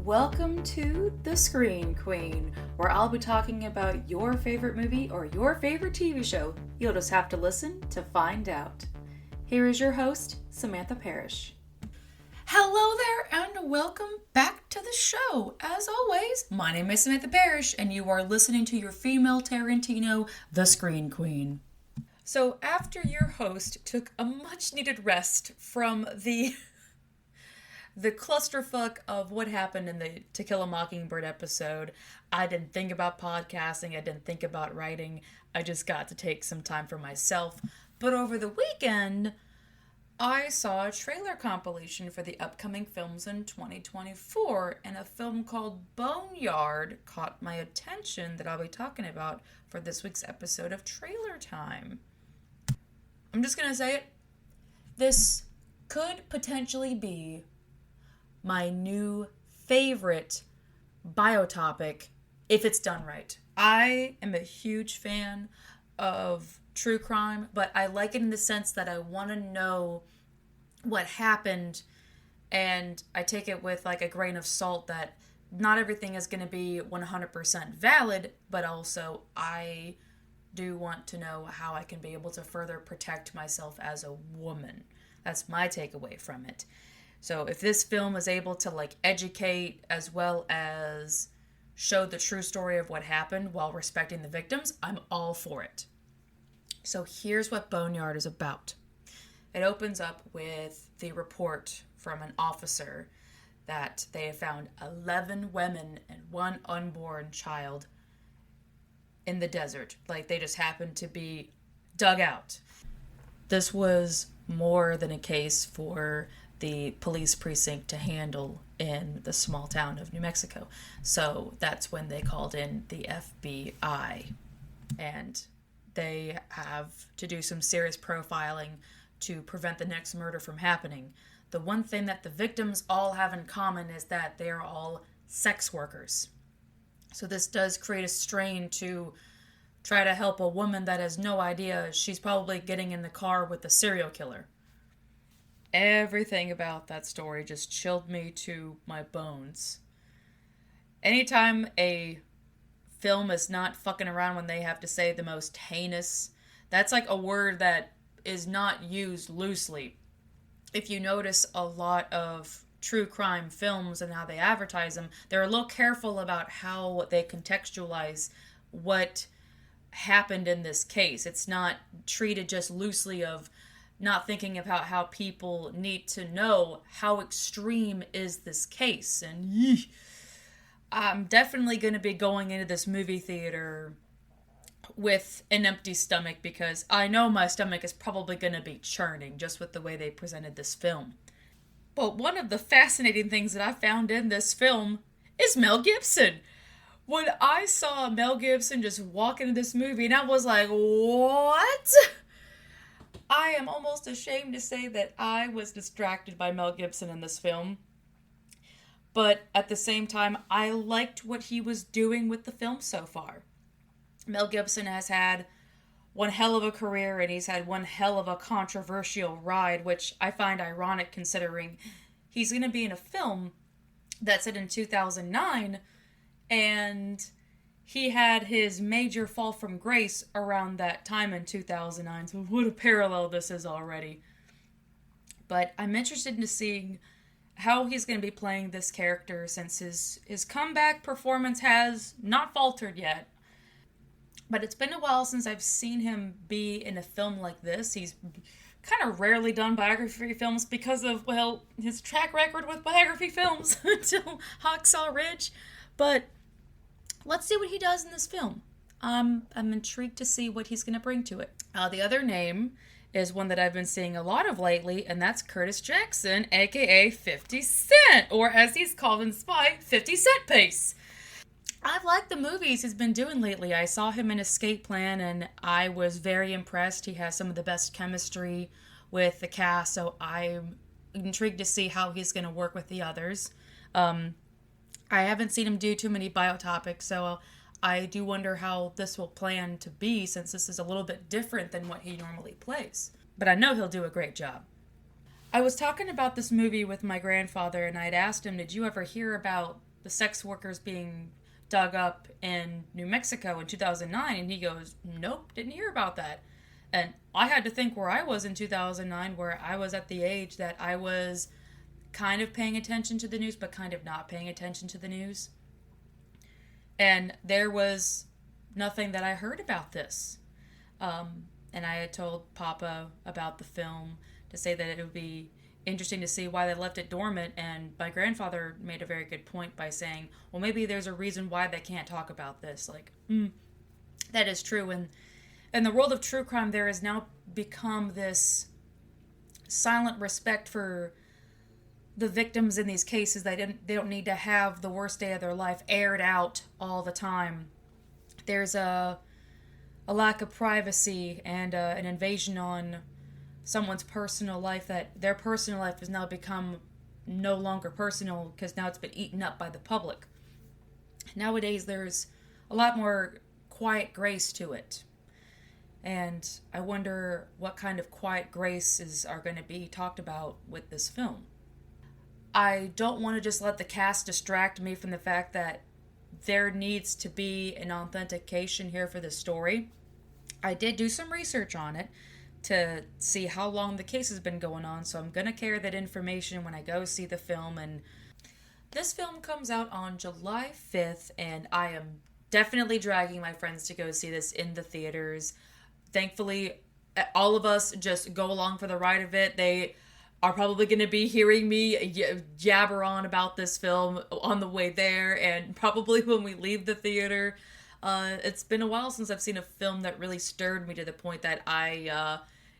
Welcome to The Screen Queen, where I'll be talking about your favorite movie or your favorite TV show. You'll just have to listen to find out. Here is your host, Samantha Parrish. Hello there and welcome back to the show. As always, my name is Samantha Parrish and you are listening to your female Tarantino, The Screen Queen. So after your host took a much needed rest from the clusterfuck of what happened in the To Kill a Mockingbird episode, I didn't think about podcasting, I didn't think about writing, I just got to take some time for myself. But over the weekend, I saw a trailer compilation for the upcoming films in 2024, and a film called Boneyard caught my attention that I'll be talking about for this week's episode of Trailer Time. I'm just gonna say it. This could potentially be my new favorite biotopic if it's done right. I am a huge fan of true crime, but I like it in the sense that I want to know what happened, and I take it with like a grain of salt that not everything is going to be 100% valid, but also I do want to know how I can be able to further protect myself as a woman. That's my takeaway from it. So if this film is able to like educate as well as show the true story of what happened while respecting the victims, I'm all for it. So here's what Boneyard is about. It opens up with the report from an officer that they have found 11 women and one unborn child in the desert. Like they just happened to be dug out. This was more than a case for the police precinct to handle in the small town of New Mexico. So that's when they called in the FBI. And they have to do some serious profiling to prevent the next murder from happening. The one thing that the victims all have in common is that they are all sex workers. So this does create a strain to try to help a woman that has no idea she's probably getting in the car with a serial killer. Everything about that story just chilled me to my bones. Anytime a film is not fucking around when they have to say the most heinous, that's like a word that is not used loosely. If you notice a lot of true crime films and how they advertise them, they're a little careful about how they contextualize what happened in this case. It's not treated just loosely of not thinking about how people need to know how extreme is this case. And I'm definitely going to be going into this movie theater with an empty stomach because I know my stomach is probably going to be churning just with the way they presented this film. But one of the fascinating things that I found in this film is Mel Gibson. When I saw Mel Gibson just walk into this movie, and I was like, what? I am almost ashamed to say that I was distracted by Mel Gibson in this film. But at the same time, I liked what he was doing with the film so far. Mel Gibson has had one hell of a career, and he's had one hell of a controversial ride, which I find ironic considering he's going to be in a film that's set in 2009, and he had his major fall from grace around that time in 2009, so what a parallel this is already. But I'm interested in seeing how he's going to be playing this character since his comeback performance has not faltered yet. But it's been a while since I've seen him be in a film like this. He's kind of rarely done biography films because of, well, his track record with biography films until Hacksaw Ridge. But let's see what he does in this film. I'm intrigued to see what he's going to bring to it. The other name is one that I've been seeing a lot of lately, and that's Curtis Jackson, aka 50 Cent, or as he's called in Spy, 50 Cent Pace. I've liked the movies he's been doing lately. I saw him in Escape Plan, and I was very impressed. He has some of the best chemistry with the cast, so I'm intrigued to see how he's going to work with the others. I haven't seen him do too many biotopics, so I do wonder how this will plan to be, since this is a little bit different than what he normally plays. But I know he'll do a great job. I was talking about this movie with my grandfather, and I'd asked him, did you ever hear about the sex workers being dug up in New Mexico in 2009, and he goes, nope, didn't hear about that. And I had to think where I was in 2009, where I was at the age that I was kind of paying attention to the news, but kind of not paying attention to the news. And there was nothing that I heard about this. And I had told Papa about the film to say that it would be interesting to see why they left it dormant. And my grandfather made a very good point by saying, well, maybe there's a reason why they can't talk about this. Like, that is true. And in the world of true crime, there has now become this silent respect for the victims in these cases. They don't need to have the worst day of their life aired out all the time. There's a lack of privacy and an invasion on someone's personal life, that their personal life has now become no longer personal because now it's been eaten up by the public. Nowadays, there's a lot more quiet grace to it. And I wonder what kind of quiet graces are going to be talked about with this film. I don't want to just let the cast distract me from the fact that there needs to be an authentication here for the story. I did do some research on it to see how long the case has been going on, so I'm going to carry that information when I go see the film. And this film comes out on July 5th, and I am definitely dragging my friends to go see this in the theaters. Thankfully, all of us just go along for the ride of it. They are probably going to be hearing me jabber on about this film on the way there, and probably when we leave the theater. It's been a while since I've seen a film that really stirred me to the point that I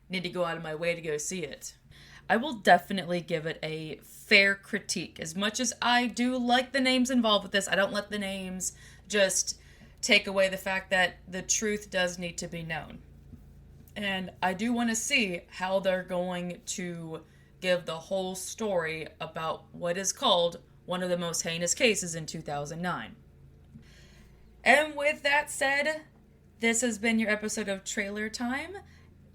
need to go out of my way to go see it. I will definitely give it a fair critique. As much as I do like the names involved with this, I don't let the names just take away the fact that the truth does need to be known. And I do want to see how they're going to give the whole story about what is called one of the most heinous cases in 2009. And with that said, this has been your episode of Trailer Time.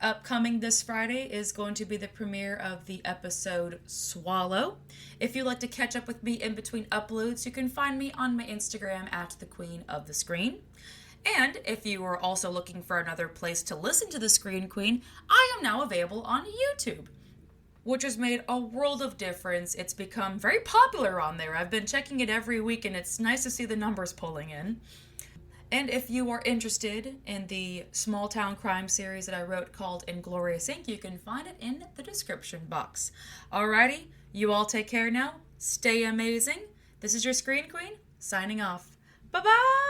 Upcoming this Friday is going to be the premiere of the episode Swallow. If you'd like to catch up with me in between uploads, you can find me on my Instagram at the Queen of the Screen. And if you are also looking for another place to listen to the Screen Queen, I am now available on YouTube, which has made a world of difference. It's become very popular on there. I've been checking it every week, and it's nice to see the numbers pulling in. And if you are interested in the small town crime series that I wrote called Inglorious Inc., you can find it in the description box. Alrighty, you all take care now. Stay amazing. This is your Screen Queen, signing off. Bye-bye!